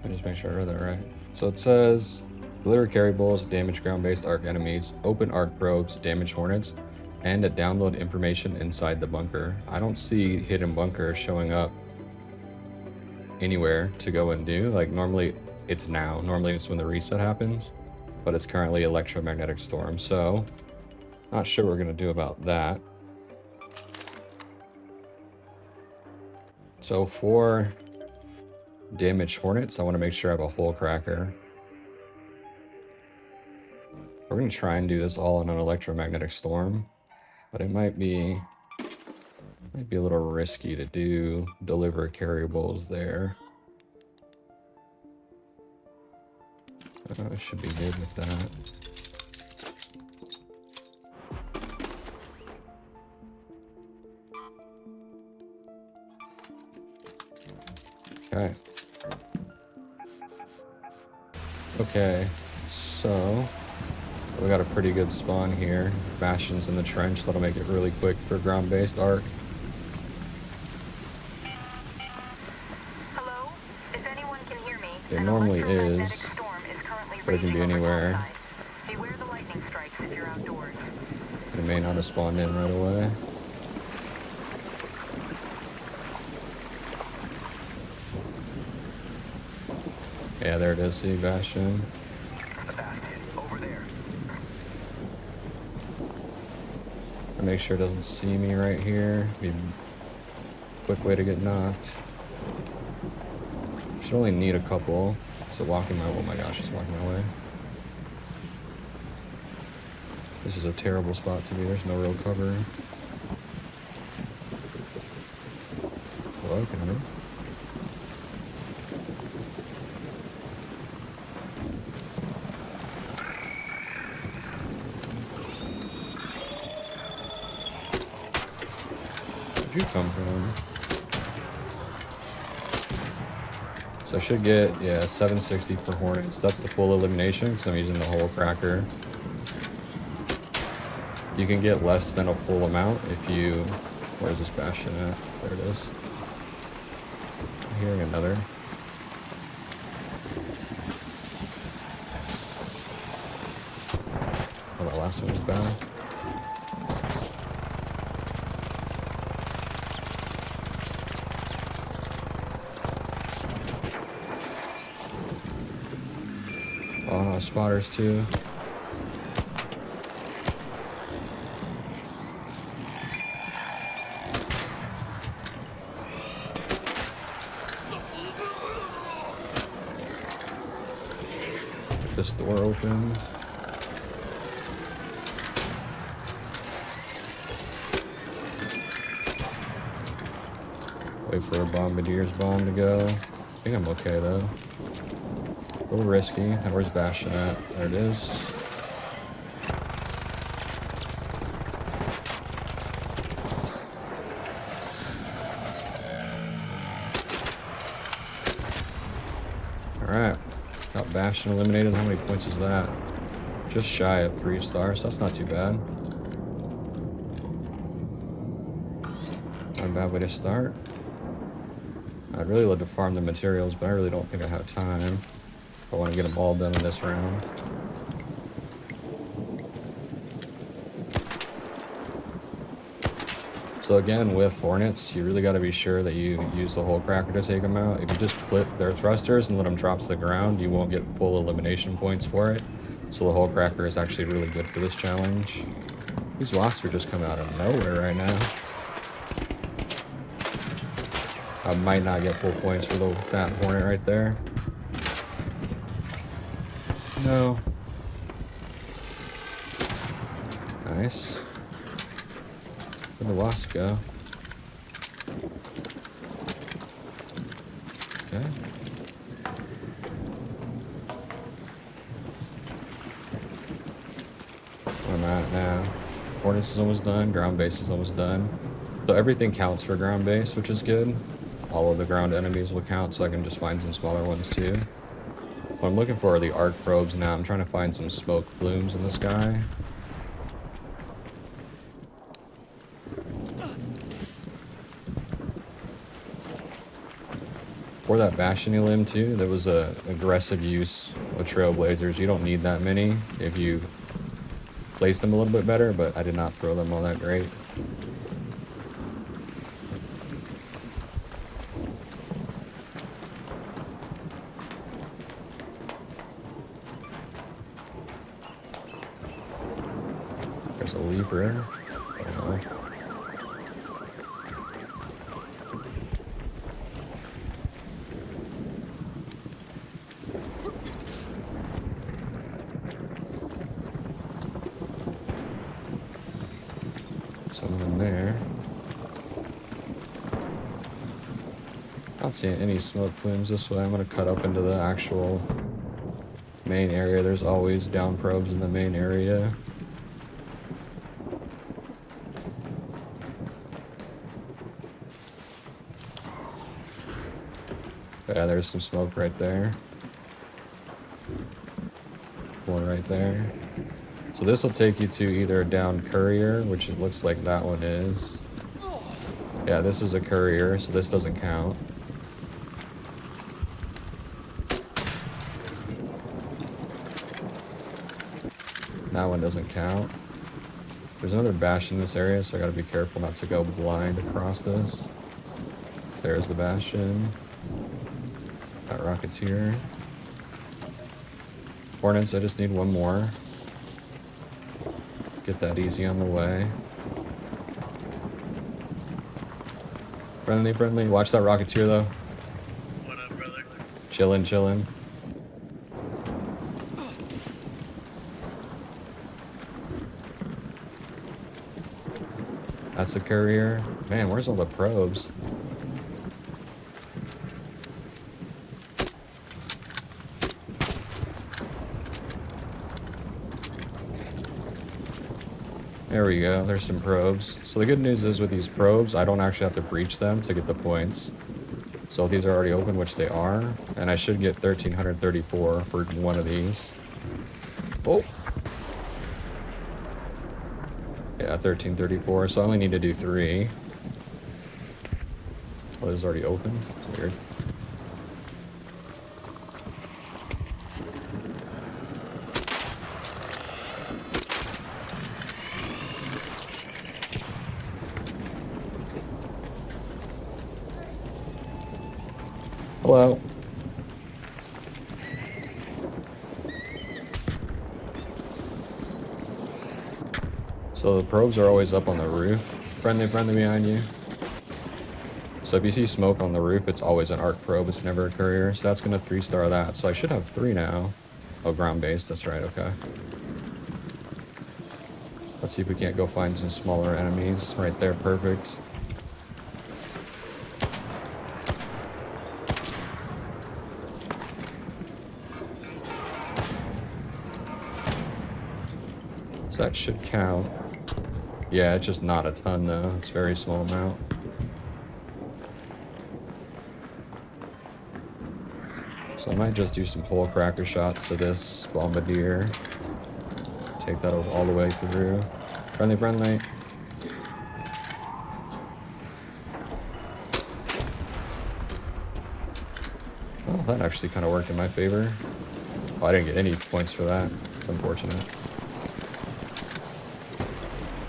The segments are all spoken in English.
Let me just make sure I read that right. So it says, deliver carriables, damage ground-based arc enemies, open arc probes, damage hornets, and to download information inside the bunker. I don't see hidden bunker showing up anywhere to go and do. Like normally it's now. Normally it's when the reset happens, but it's currently electromagnetic storm. So not sure what we're gonna do about that. So for damage hornets, I want to make sure I have a hole cracker. We're gonna try and do this all in an electromagnetic storm, but it might be a little risky to do deliver carriables there. Should be good with that. Okay. Okay, so we got a pretty good spawn here. Bastion's in the trench, that'll make it really quick for ground-based arc. Hello? If anyone can hear me, It normally is, but it can be anywhere. Beware the lightning strikes if you're outdoors. It may not have spawned in right away. Yeah, there it is, see, Bastion. Over there. I make sure it doesn't see me right here. Be a quick way to get knocked. Should only need a couple. So walking my, oh my gosh, it's walking my way. This is a terrible spot to be. There's no real cover. Hello, can I move? Where'd you come from? So I should get, yeah, 760 for Hornets. That's the full elimination because I'm using the hole cracker. You can get less than a full amount if you... Where's this Bastion at? There it is. I'm hearing another. Oh, that last one was bad. Oh no, spotters too. Get this door open. Wait for a bombardier's bomb to go. I think I'm okay though. A little risky. Now where's Bastion at? There it is. Alright. Got Bastion eliminated. How many points is that? Just shy of 3 stars. That's not too bad. Not a bad way to start. I'd really love to farm the materials, but I really don't think I have time. I want to get them all done in this round. So again, with Hornets, you really got to be sure that you use the hole cracker to take them out. If you just clip their thrusters and let them drop to the ground, you won't get full elimination points for it. So the hole cracker is actually really good for this challenge. These wasps are just coming out of nowhere right now. I might not get full points for that Hornet right there. No. Nice. Where'd the wasp go? Okay. Where am I at now? Hornets is almost done. Ground base is almost done. So everything counts for ground base, which is good. All of the ground enemies will count, so I can just find some smaller ones too. What I'm looking for are the arc probes now. I'm trying to find some smoke plumes in the sky. For that Bastion limb too, there was a aggressive use of Trailblazers. You don't need that many if you place them a little bit better, but I did not throw them all that great. There's a leaper. Oh, no. Someone there. I don't see any smoke plumes this way. I'm gonna cut up into the actual main area. There's always down probes in the main area. Yeah, there's some smoke right there. One right there. So this will take you to either a down courier, which it looks like that one is. Yeah, this is a courier, so this doesn't count. That one doesn't count. There's another Bastion in this area, so I gotta be careful not to go blind across this. There's the Bastion. Got Rocketeer. Hornets, I just need one more. Get that easy on the way. Friendly, friendly. Watch that Rocketeer though. What up, brother? Chillin', chillin'. That's a courier. Man, where's all the probes? There we go, there's some probes. So the good news is with these probes, I don't actually have to breach them to get the points. So these are already open, which they are, and I should get 1,334 for one of these. Oh! Yeah, 1,334, so I only need to do 3. Oh, this is already open? Weird. Hello. So the probes are always up on the roof. Friendly, friendly behind you. So if you see smoke on the roof, it's always an arc probe. It's never a courier. So that's going to 3-star that. So I should have 3 now. Oh, ground base. That's right. Okay. Let's see if we can't go find some smaller enemies. Right there. Perfect. So that should count. Yeah, it's just not a ton though. It's a very small amount. So I might just do some hole cracker shots to this bombardier. Take that all the way through. Friendly, friendly. Oh, that actually kind of worked in my favor. Oh, I didn't get any points for that. It's unfortunate.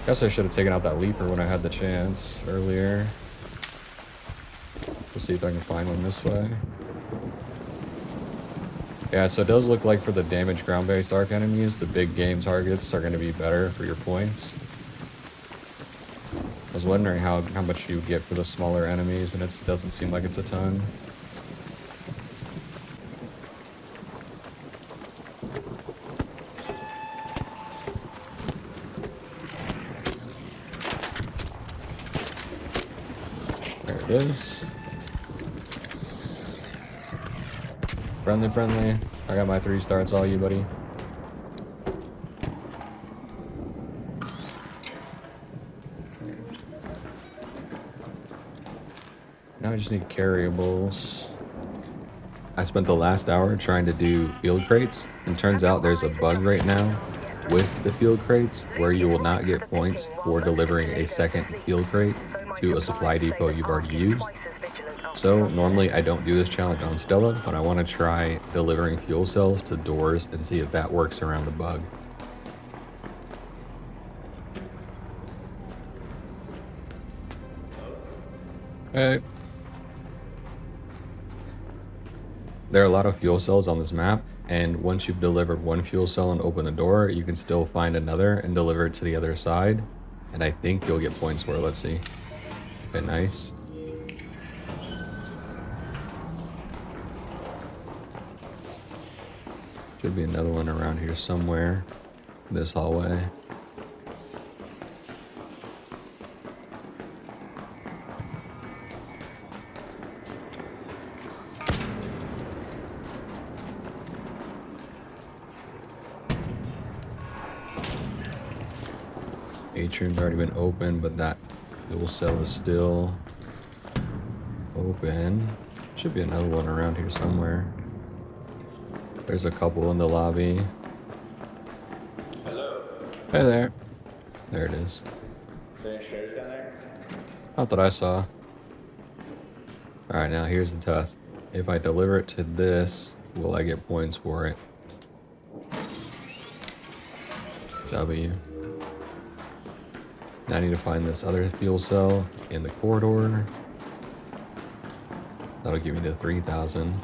Guess I should have taken out that leaper when I had the chance earlier. We'll see if I can find one this way. Yeah, so it does look like for the damaged ground-based arc enemies, the big game targets are going to be better for your points. I was wondering how much you would get for the smaller enemies, and it doesn't seem like it's a ton. There it is. Friendly, friendly. I got my 3-star. It's all you, buddy. Now I just need carriables. I spent the last hour trying to do field crates, and turns out there's a bug right now with the field crates where you will not get points for delivering a second field crate to a supply depot you've already used. So normally I don't do this challenge on Stella, but I want to try delivering fuel cells to doors and see if that works around the bug. Hey. There are a lot of fuel cells on this map, and once you've delivered one fuel cell and open the door, you can still find another and deliver it to the other side. And I think you'll get points for it. Let's see. Okay, nice. Should be another one around here somewhere. This hallway. Atrium's already been open, but that fuel cell is still open. Should be another one around here somewhere. There's a couple in the lobby. Hello. Hey there. There it is. Is there any shares down there? Not that I saw. Alright, now here's the test. If I deliver it to this, will I get points for it? W. Now I need to find this other fuel cell in the corridor. That'll give me to 3,000.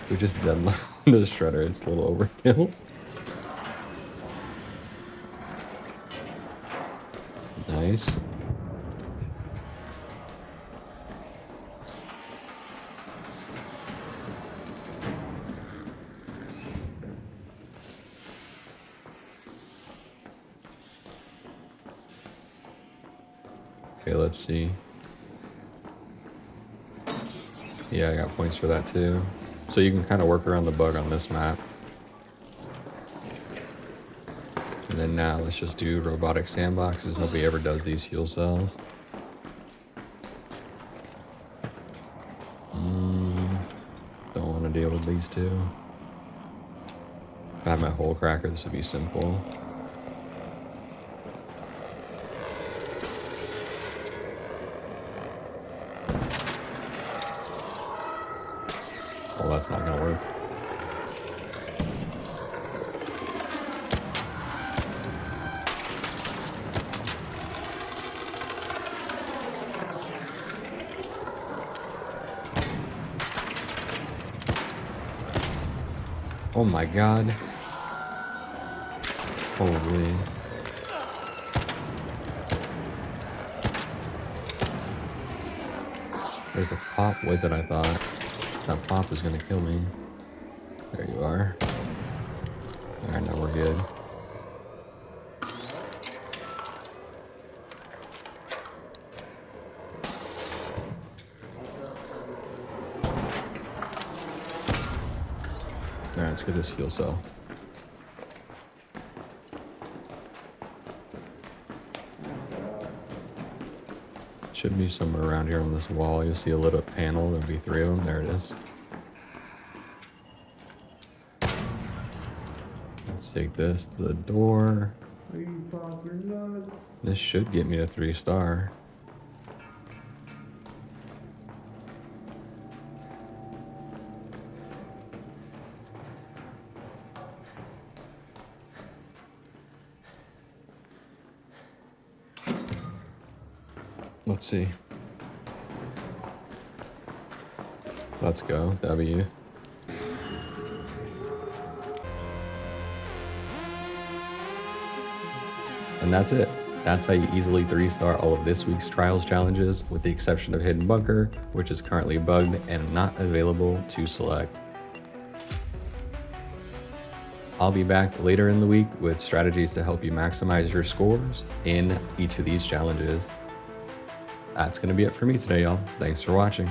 We just deadlocked the shredder. It's a little overkill. Nice. Okay, let's see. Yeah, I got points for that too. So you can kind of work around the bug on this map. And then now let's just do robotic sandboxes. Nobody ever does these fuel cells. Don't want to deal with these two. If I had my hole cracker, this would be simple. Well, that's not gonna work. Oh my god. Holy. There's a pop with it, I thought. That pop is gonna kill me. There you are. Alright, now we're good. Alright, let's get this fuel cell. Should be somewhere around here on this wall. You'll see a lit up panel. There'll be 3 of them. There it is. Let's take this to the door. This should get me a 3-star. Let's see. Let's go, W. And that's it. That's how you easily 3-star all of this week's Trials challenges, with the exception of Hidden Bunker, which is currently bugged and not available to select. I'll be back later in the week with strategies to help you maximize your scores in each of these challenges. That's going to be it for me today, y'all. Thanks for watching.